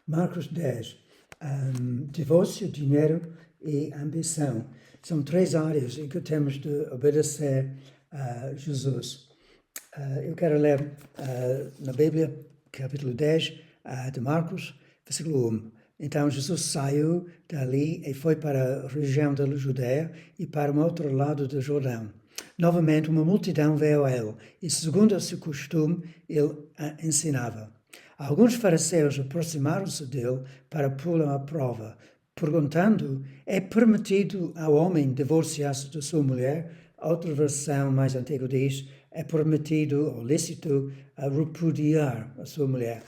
Marcos 10. Divórcio, dinheiro e ambição. São três áreas em que temos de obedecer a Jesus. Eu quero ler na Bíblia, capítulo 10 de Marcos, versículo 1. Então Jesus saiu dali e foi para a região da Judeia e para o outro lado do Jordão. Novamente uma multidão veio a ele e, segundo o seu costume, ele ensinava. Alguns fariseus aproximaram-se dele para pô-lo à prova, perguntando: é permitido ao homem divorciar-se da sua mulher? Outra versão mais antiga diz: é permitido ou lícito repudiar a sua mulher.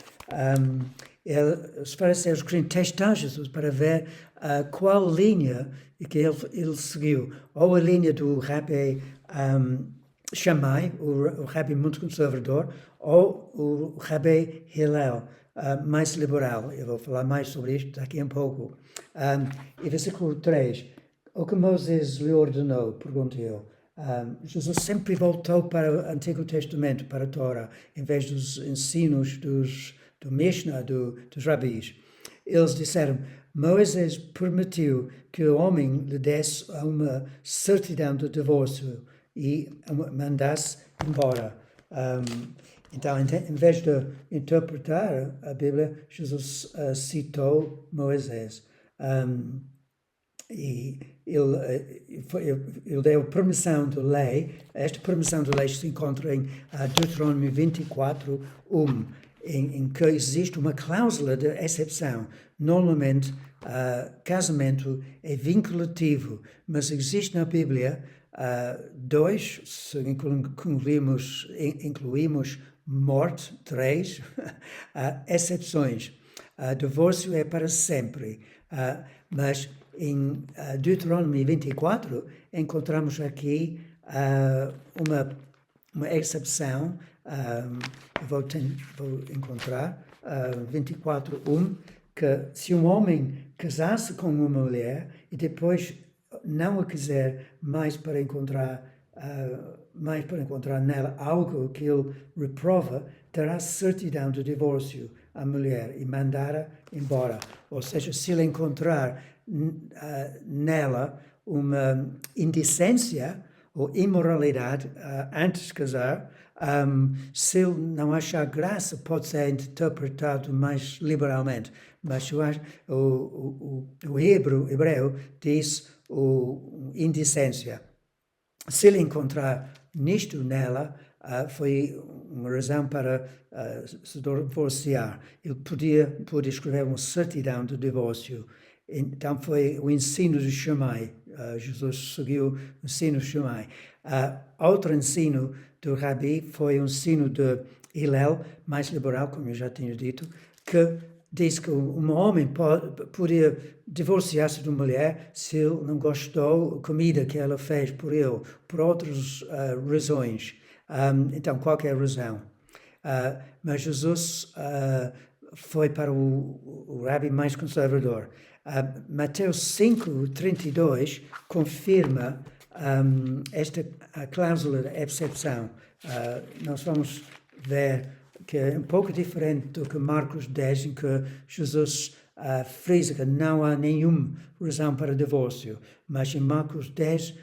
Os fariseus queriam testar Jesus para ver qual linha que ele seguiu. Ou a linha do Rabi Shammai, o Rabi muito conservador, ou o Rabi Hillel, mais liberal. Eu vou falar mais sobre isto daqui a pouco. E versículo 3. O que Moisés lhe ordenou, perguntou ele. Jesus sempre voltou para o Antigo Testamento, para a Torá, em vez dos ensinos do Mishnah, dos rabis. Eles disseram: Moisés permitiu que o homem lhe desse uma certidão de divórcio e mandasse embora. Então, em vez de interpretar a Bíblia, Jesus citou Moisés. E ele deu permissão de lei. Esta permissão de lei se encontra em Deuteronômio 24, 1, em que existe uma cláusula de exceção. Normalmente, casamento é vinculativo, mas existe na Bíblia dois, se incluímos morte, três, exceções. Divórcio é para sempre, mas em Deuteronômio 24 encontramos aqui uma exceção. Vou encontrar 24:1, que se um homem casasse com uma mulher e depois não a quiser mais para encontrar nela algo que ele reprova, terá certidão de divórcio à mulher e mandá-la embora. Ou seja, se ele encontrar nela uma indecência ou imoralidade antes de casar, se ele não achar graça, pode ser interpretado mais liberalmente. Mas o hebreu diz indecência. Se ele encontrar nisto nela, foi uma razão para se divorciar. Ele podia escrever uma certidão de divórcio. Então foi o ensino de Shammai. Jesus seguiu o ensino de Shammai. Outro ensino do Rabi foi o ensino de Hillel, mais liberal, como eu já tinha dito, que diz que um homem podia divorciar-se de uma mulher se ele não gostou da comida que ela fez por ele, por outras razões. Então, qualquer razão. Mas Jesus foi para o Rabi mais conservador. Mateus 5:32 confirma esta cláusula de exceção. Nós vamos ver que é um pouco diferente do que Marcos 10, em que Jesus frisa que não há nenhuma razão para divórcio. Mas em Marcos 10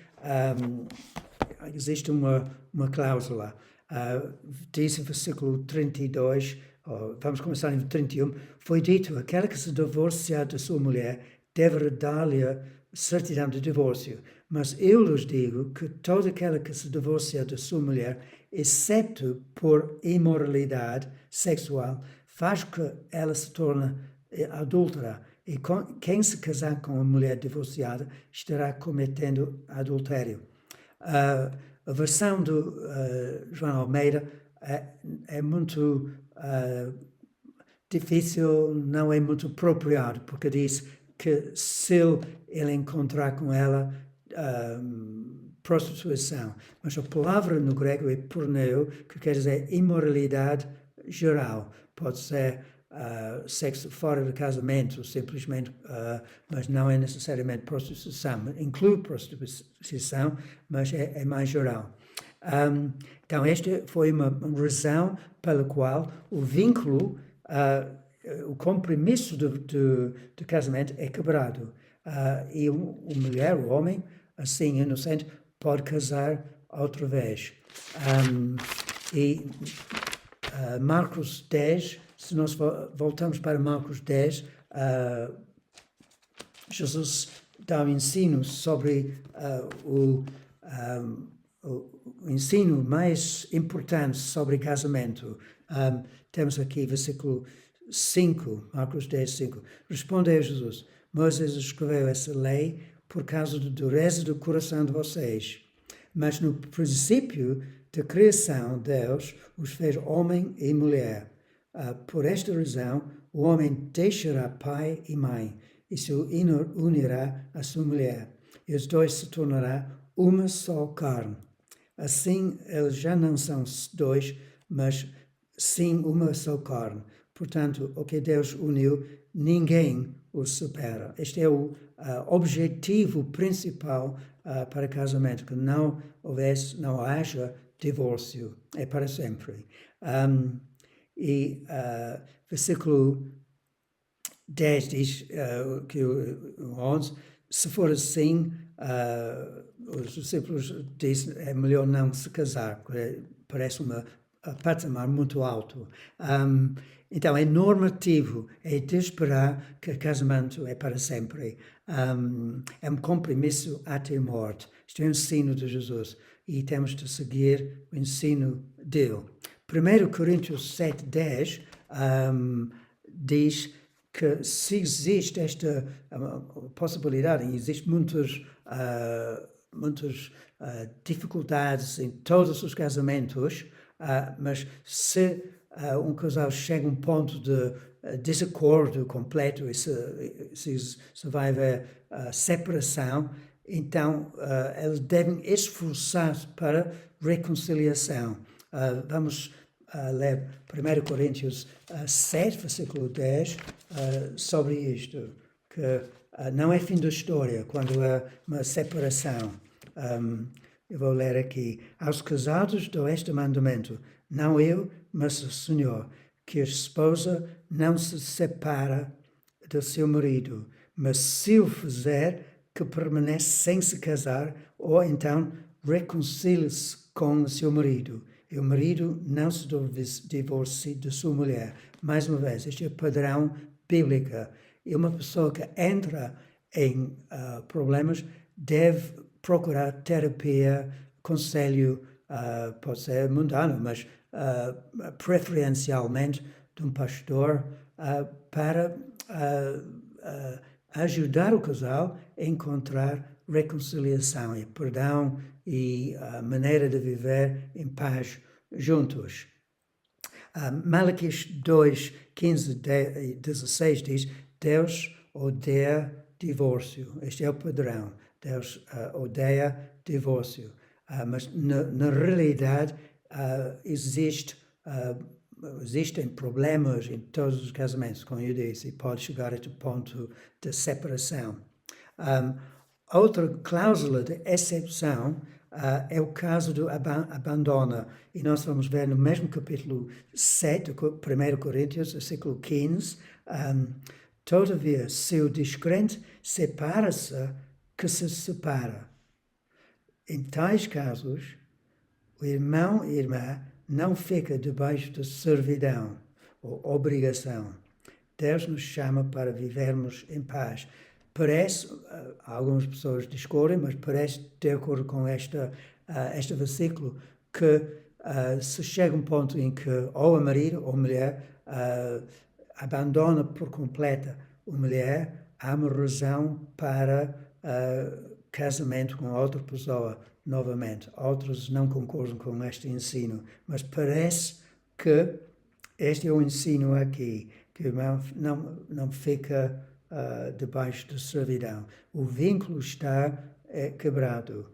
existe uma cláusula. Diz em versículo 32, vamos começar em 31, foi dito: aquele que se divorciar de sua mulher deve dar-lhe certidão de divórcio. Mas eu lhes digo que todo aquele que se divorcia de sua mulher, exceto por imoralidade sexual, faz que ela se torne adúltera. E quem se casar com uma mulher divorciada estará cometendo adultério. A versão do João Almeida é muito difícil, não é muito apropriado, porque diz que se ele encontrar com ela prostituição. Mas a palavra no grego é porneu, que quer dizer imoralidade geral. Pode ser sexo fora de casamento, simplesmente, mas não é necessariamente prostituição. Inclui prostituição, mas é mais geral. Então, esta foi uma razão pela qual o vínculo o compromisso do casamento é quebrado. E a mulher, o homem, assim inocente, pode casar outra vez. Marcos 10, se nós voltamos para Marcos 10, Jesus dá um ensino sobre o ensino mais importante sobre casamento. Temos aqui versículo 5, Marcos 10, 5. Respondeu Jesus: Moisés escreveu essa lei por causa da dureza do coração de vocês. Mas no princípio da criação, Deus os fez homem e mulher. Por esta razão, o homem deixará pai e mãe e se unirá à sua mulher. E os dois se tornarão uma só carne. Assim, eles já não são dois, mas sim uma só carne. Portanto, o que Deus uniu, ninguém os separa. Este é o objetivo principal para casamento, que não haja divórcio, é para sempre. Versículo 10 diz que o 11, se for assim, os discípulos dizem é melhor não se casar, porque parece um patamar muito alto. Então, é normativo, é de esperar que o casamento é para sempre. É um compromisso até a morte. Isto é o ensino de Jesus e temos de seguir o ensino dele. 1 Coríntios 7:10 diz que se existe esta possibilidade, e existem muitas dificuldades em todos os casamentos, mas se um casal chega a um ponto de desacordo completo e se vai haver separação, então eles devem esforçar-se para reconciliação. Vamos ler 1 Coríntios 7, versículo 10, sobre isto, que não é fim da história quando há uma separação. Eu vou ler aqui. Aos casados dou este mandamento, não eu, mas o Senhor, que a esposa não se separa do seu marido, mas se o fizer, que permanece sem se casar, ou então reconcilie-se com o seu marido. E o marido não se divorcie de sua mulher. Mais uma vez, este é o padrão bíblico. E uma pessoa que entra em problemas deve procurar terapia, conselho, pode ser mundano, mas preferencialmente de um pastor, para ajudar o casal a encontrar reconciliação e perdão e maneira de viver em paz juntos. Malaquias 2, 15 e 16 diz: Deus odeia divórcio. Este é o padrão. Deus odeia divórcio. Mas na realidade existem problemas em todos os casamentos, como eu disse, e pode chegar a este ponto de separação. Outra cláusula de exceção é o caso do abandono. E nós vamos ver no mesmo capítulo 7, 1 Coríntios, versículo 15, todavia, se o descrente separa-se, que se separa. Em tais casos, o irmão e irmã não fica debaixo de servidão ou obrigação. Deus nos chama para vivermos em paz. Parece, algumas pessoas discordam, mas parece, de acordo com este versículo, que se chega a um ponto em que ou a marido ou a mulher abandona por completo a mulher, há uma razão para casamento com outra pessoa novamente. Outros não concordam com este ensino, mas parece que este é o ensino aqui, que o irmão não fica debaixo de servidão. O vínculo está quebrado.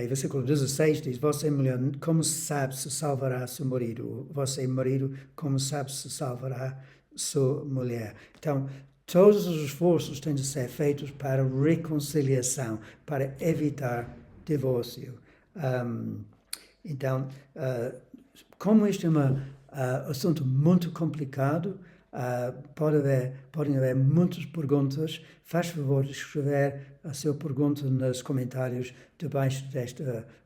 Versículo 16 diz: Você, mulher, como sabe se salvará seu marido? Você, marido, como sabe se salvará sua mulher? Então, todos os esforços têm de ser feitos para reconciliação, para evitar divórcio. Então, como isto é uma assunto muito complicado. Podem haver muitas perguntas. Faz favor de escrever a sua pergunta nos comentários debaixo deste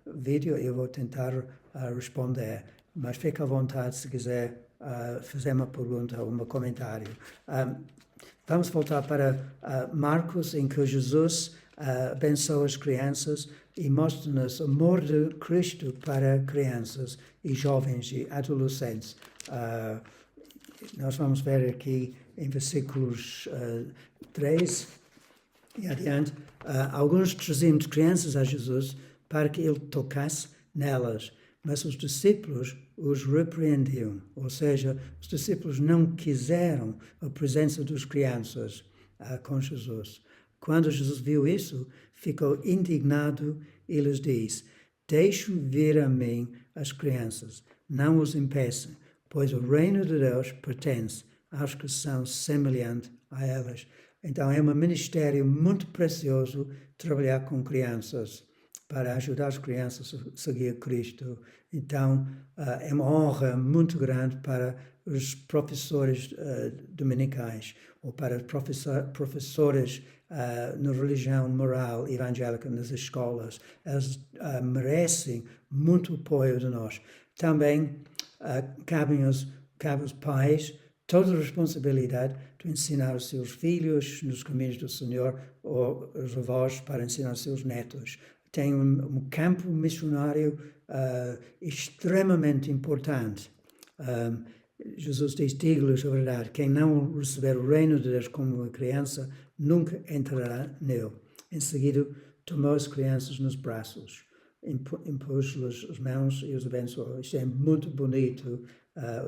vídeo. Eu vou tentar responder. Mas fique à vontade se quiser fazer uma pergunta ou um comentário. Vamos voltar para Marcos, em que Jesus abençoa as crianças e mostra-nos o amor de Cristo para crianças e jovens e adolescentes. Nós vamos ver aqui em versículos 3 e adiante, alguns traziam crianças a Jesus para que ele tocasse nelas, mas os discípulos os repreendiam, ou seja, os discípulos não quiseram a presença das crianças com Jesus. Quando Jesus viu isso, ficou indignado e lhes disse: deixem vir a mim as crianças, não os impeçam, pois o reino de Deus pertence aos que são semelhantes a elas. Então é um ministério muito precioso trabalhar com crianças, para ajudar as crianças a seguir Cristo. Então é uma honra muito grande para os professores dominicais ou para professores na religião moral evangélica nas escolas. Eles merecem muito apoio de nós. Também cabe aos pais toda a responsabilidade de ensinar os seus filhos nos caminhos do Senhor, ou os avós para ensinar os seus netos. Tem um campo missionário extremamente importante. Jesus diz: digo-lhes a verdade, quem não receber o reino de Deus como uma criança, nunca entrará nele. Em seguida, tomou as crianças nos braços, impôs-lhes as mãos e os abençoou. Isto é muito bonito, a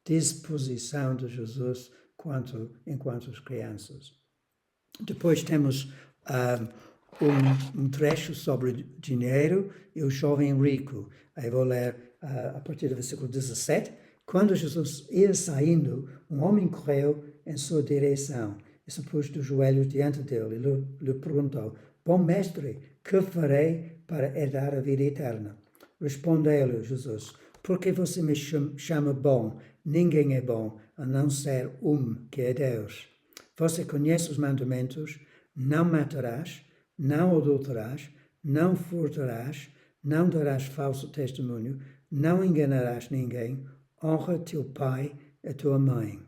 disposição de Jesus enquanto as crianças. Depois temos um trecho sobre dinheiro e o jovem rico. Eu vou ler a partir do versículo 17. Quando Jesus ia saindo, um homem correu em sua direção e se pôs de joelhos diante dele e lhe perguntou: bom mestre, que farei para herdar a vida eterna? Respondeu-lhe Jesus: por que você me chama bom? Ninguém é bom, a não ser que é Deus. Você conhece os mandamentos: não matarás, não adulterarás, não furtarás, não darás falso testemunho, não enganarás ninguém, honra teu pai e tua mãe.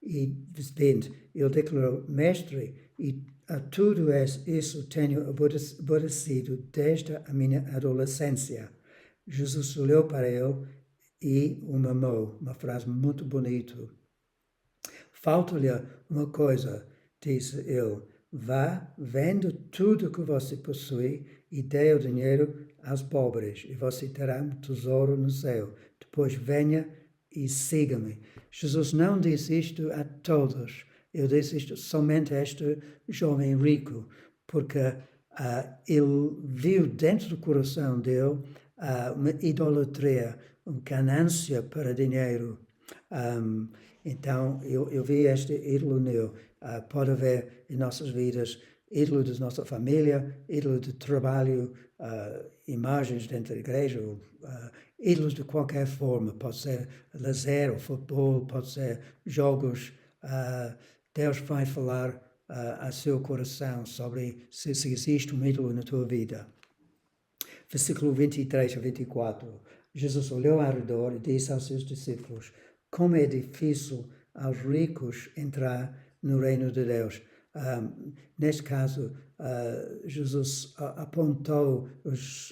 E 20, ele declarou: mestre, e a tudo isso tenho obedecido desde a minha adolescência. Jesus olhou para ele e o amou. Uma frase muito bonita. Falta-lhe uma coisa, disse ele: vá, venda tudo que você possui e dê o dinheiro aos pobres, e você terá um tesouro no céu. Depois venha e siga-me. Jesus não disse isto a todos. Ele disse isto somente a este jovem rico, porque ele viu dentro do coração dele uma idolatria, uma ganância para dinheiro. Então, eu vi este ídolo nele. Pode haver em nossas vidas ídolo da nossa família, ídolo de trabalho, imagens dentro da igreja, ídolos de qualquer forma. Pode ser lazer ou futebol, pode ser jogos. Deus vai falar ao seu coração sobre se existe um ídolo na tua vida. Versículo 23 a 24. Jesus olhou ao redor e disse aos seus discípulos: como é difícil aos ricos entrar no reino de Deus. Neste caso, Jesus apontou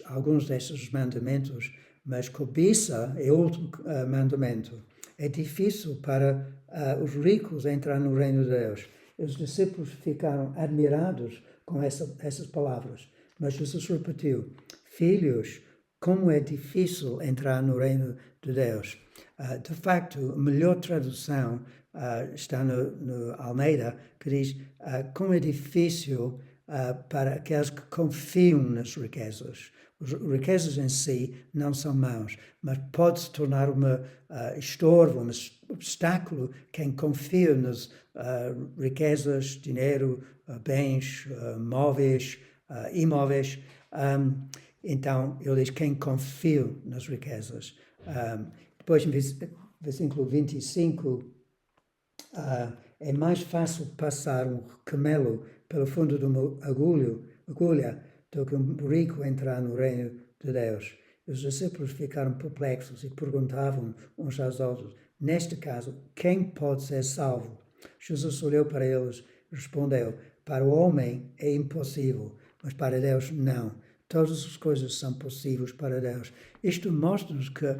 alguns desses mandamentos, mas cobiça é outro mandamento. É difícil para os ricos entrar no reino de Deus. Os discípulos ficaram admirados com essas palavras, mas Jesus repetiu: filhos, como é difícil entrar no reino de Deus. De facto, a melhor tradução está no Almeida, que diz: como é difícil para aqueles que confiam nas riquezas. As riquezas em si não são maus, mas pode se tornar uma estorvo, um obstáculo quem confia nas riquezas, dinheiro, bens, móveis, imóveis. Então, ele diz: quem confia nas riquezas. depois, em versículo 25, é mais fácil passar um camelo pelo fundo de uma agulha do que um rico entrar no reino de Deus. Os discípulos ficaram perplexos e perguntavam uns aos outros, neste caso, quem pode ser salvo? Jesus olhou para eles e respondeu, para o homem é impossível, mas para Deus não. Todas as coisas são possíveis para Deus. Isto mostra-nos que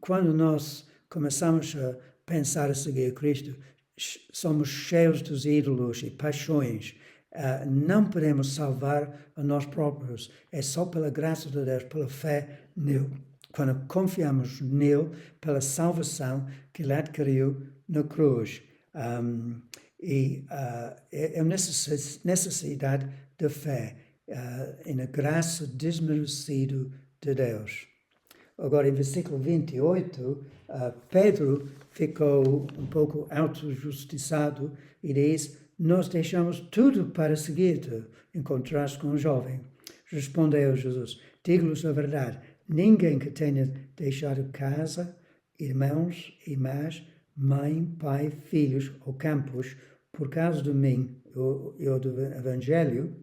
quando nós começamos a pensar a seguir Cristo, somos cheios dos ídolos e paixões. Não podemos salvar a nós próprios. É só pela graça de Deus, pela fé nele. Quando confiamos nele, pela salvação que ele adquiriu na cruz. É uma necessidade de fé e na graça desmerecida de Deus. Agora, em versículo 28, Pedro ficou um pouco autojustiçado e diz, nós deixamos tudo para seguir-te, em contraste com o jovem. Respondeu Jesus, digo-lhes a verdade, ninguém que tenha deixado casa, irmãos, irmãs, mãe, pai, filhos ou campos, por causa de mim e do Evangelho,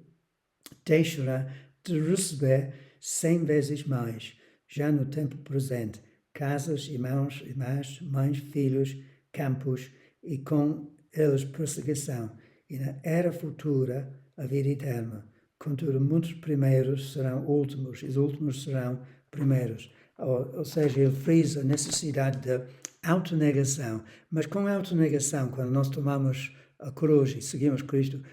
deixará de receber 100 vezes mais, já no tempo presente, casas, irmãos, irmãs, mães, filhos, campos e com eles perseguição, e na era futura a vida eterna. Contudo, muitos primeiros serão últimos, e os últimos serão primeiros. Ou seja, ele frisa a necessidade de autonegação. Mas com a autonegação, quando nós tomamos a cruz e seguimos Cristo,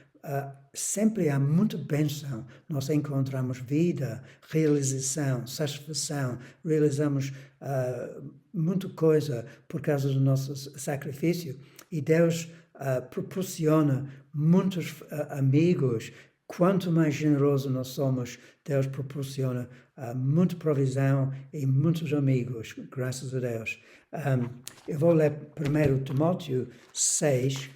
sempre há muita bênção. Nós encontramos vida, realização, satisfação, realizamos muita coisa por causa do nosso sacrifício. E Deus proporciona muitos amigos. Quanto mais generoso nós somos, Deus proporciona muita provisão e muitos amigos, graças a Deus. Eu vou ler primeiro Timóteo 6,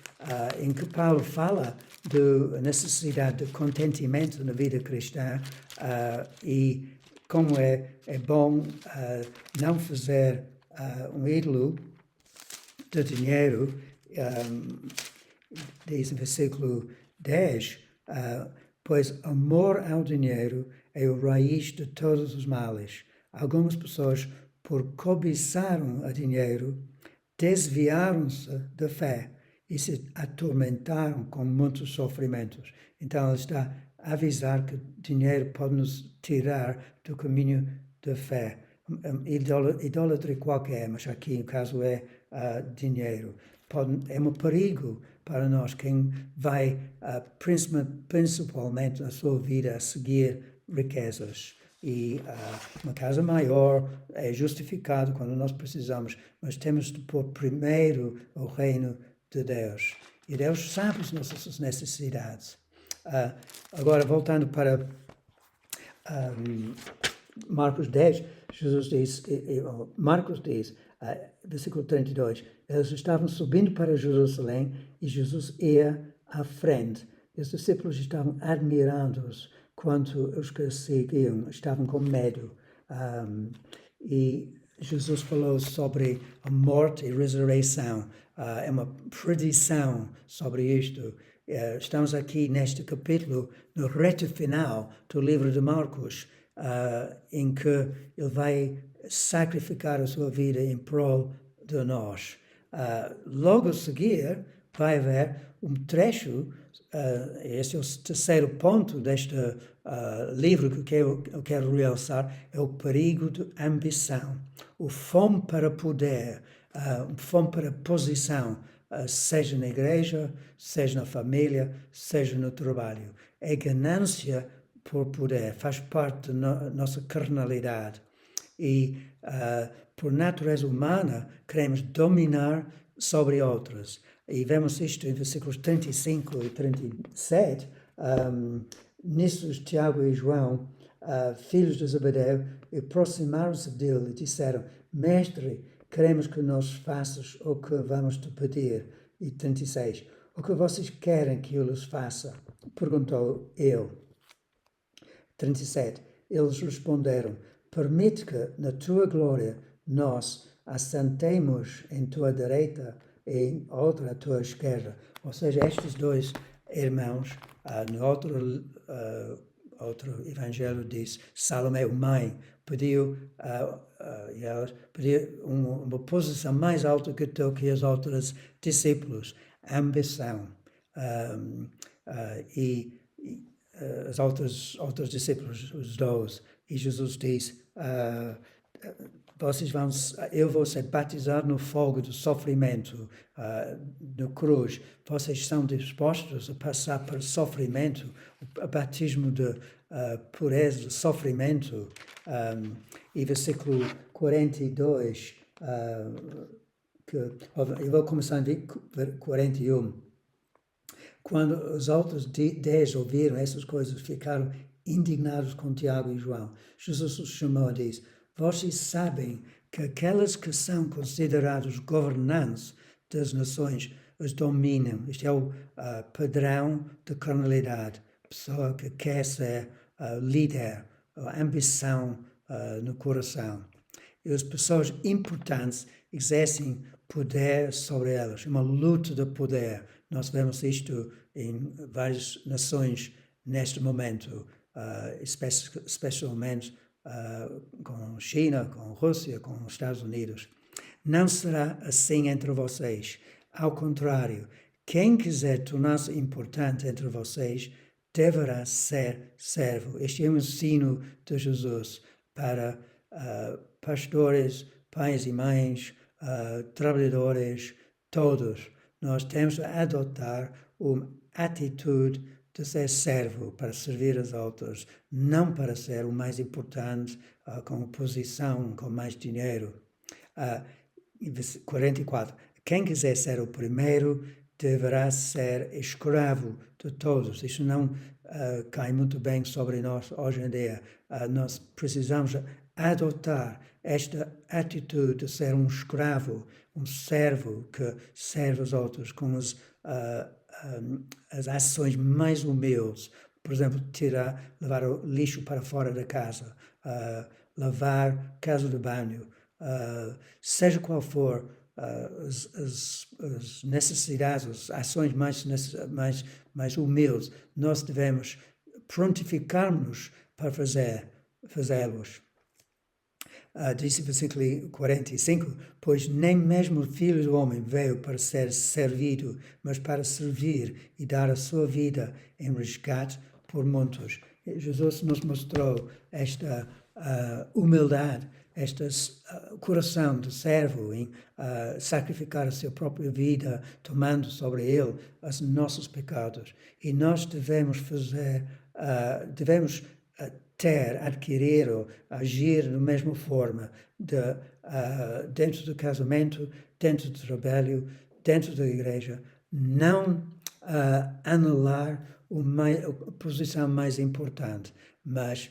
em que Paulo fala da necessidade de contentamento na vida cristã e como é bom não fazer um ídolo de dinheiro. Diz no versículo 10, pois amor ao dinheiro é a raiz de todos os males. Algumas pessoas, por cobiçarem a dinheiro, desviaram-se da fé e se atormentaram com muitos sofrimentos. Então, ele está a avisar que dinheiro pode nos tirar do caminho da fé. Idolatria qualquer, mas aqui o caso é dinheiro. É um perigo para nós quem vai, principalmente na sua vida, a seguir riquezas. E uma casa maior é justificado quando nós precisamos, mas temos de pôr primeiro o reino de Deus. E Deus sabe as nossas necessidades. Agora, voltando para Marcos 10, Jesus diz, Marcos diz, versículo 32, eles estavam subindo para Jerusalém e Jesus ia à frente. Os discípulos estavam admirados quanto os que seguiam estavam com medo. E Jesus falou sobre a morte e ressurreição. É uma predição sobre isto. Estamos aqui neste capítulo, no reto final do livro de Marcos, em que ele vai sacrificar a sua vida em prol de nós. Logo a seguir, vai haver um trecho, esse é o terceiro ponto deste livro que eu quero realçar, é o perigo de ambição, o fome para poder, o fome para posição, seja na igreja, seja na família, seja no trabalho. É ganância por poder, faz parte da nossa carnalidade. E, por natureza humana, queremos dominar sobre outras. E vemos isto em versículos 35 e 37. Nisso, Tiago e João, filhos de Zebedeu, aproximaram-se dele e disseram, Mestre, queremos que nos faças o que vamos te pedir. E 36. O que vocês querem que eu lhes faça? Perguntou ele. 37. Eles responderam, permite que, na tua glória, nós assentemos em tua direita e outra à tua esquerda. Ou seja, estes dois irmãos, no outro evangelho diz, Salomé, a mãe, pediu uma posição mais alta que os outros discípulos, ambição. Os outros discípulos, os 12, e Jesus diz, eu vou ser batizado no fogo do sofrimento, no cruz. Vocês são dispostos a passar por sofrimento, o batismo de pureza, de sofrimento. E versículo 42, eu vou começar em 41. Quando os outros 10 ouviram essas coisas, ficaram indignados com Tiago e João. Jesus os chamou e disse, vocês sabem que aqueles que são considerados governantes das nações os dominam. Este é o padrão de carnalidade. Pessoa que quer ser líder, a ambição no coração. E as pessoas importantes exercem poder sobre elas. É uma luta de poder. Nós vemos isto em várias nações neste momento, especialmente com China, com Rússia, com os Estados Unidos. Não será assim entre vocês. Ao contrário, quem quiser tornar-se importante entre vocês deverá ser servo. Este é um ensino de Jesus para pastores, pais e mães, trabalhadores, todos. Nós temos de adotar uma atitude de ser servo para servir os outros, não para ser o mais importante, com posição, com mais dinheiro. 44. Quem quiser ser o primeiro deverá ser escravo de todos. Isso não cai muito bem sobre nós hoje em dia. Nós precisamos adotar esta atitude de ser um escravo, um servo que serve os outros com as ações mais humildes. Por exemplo, levar o lixo para fora da casa, lavar casa de banho, seja qual for as necessidades, as ações mais humildes, nós devemos prontificar-nos para fazê-los. Diz o versículo 45, pois nem mesmo o Filho do Homem veio para ser servido, mas para servir e dar a sua vida em resgate por muitos. Jesus nos mostrou esta humildade, este coração de servo em sacrificar a sua própria vida, tomando sobre ele os nossos pecados. E nós devemos adquirir ou agir da mesma forma dentro do casamento, dentro do trabalho, dentro da igreja, não anular a posição mais importante, mas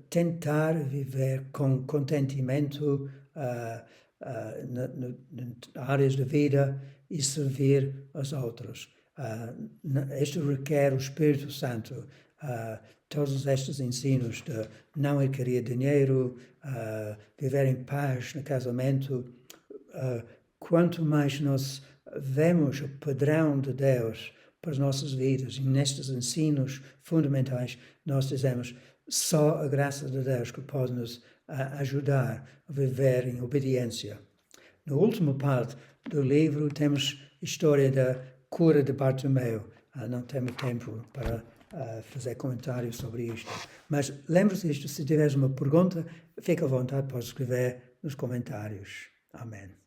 tentar viver com contentamento nas áreas da vida e servir aos outros. Isto requer o Espírito Santo. Todos estes ensinos de não adquirir dinheiro, viver em paz no casamento, quanto mais nós vemos o padrão de Deus para as nossas vidas e nestes ensinos fundamentais, nós dizemos só a graça de Deus que pode nos ajudar a viver em obediência. Na última parte do livro temos a história da cura de Bartimeu. Não temos tempo para fazer comentários sobre isto. Mas lembre-se disto, se tiveres uma pergunta, fique à vontade para escrever nos comentários. Amém.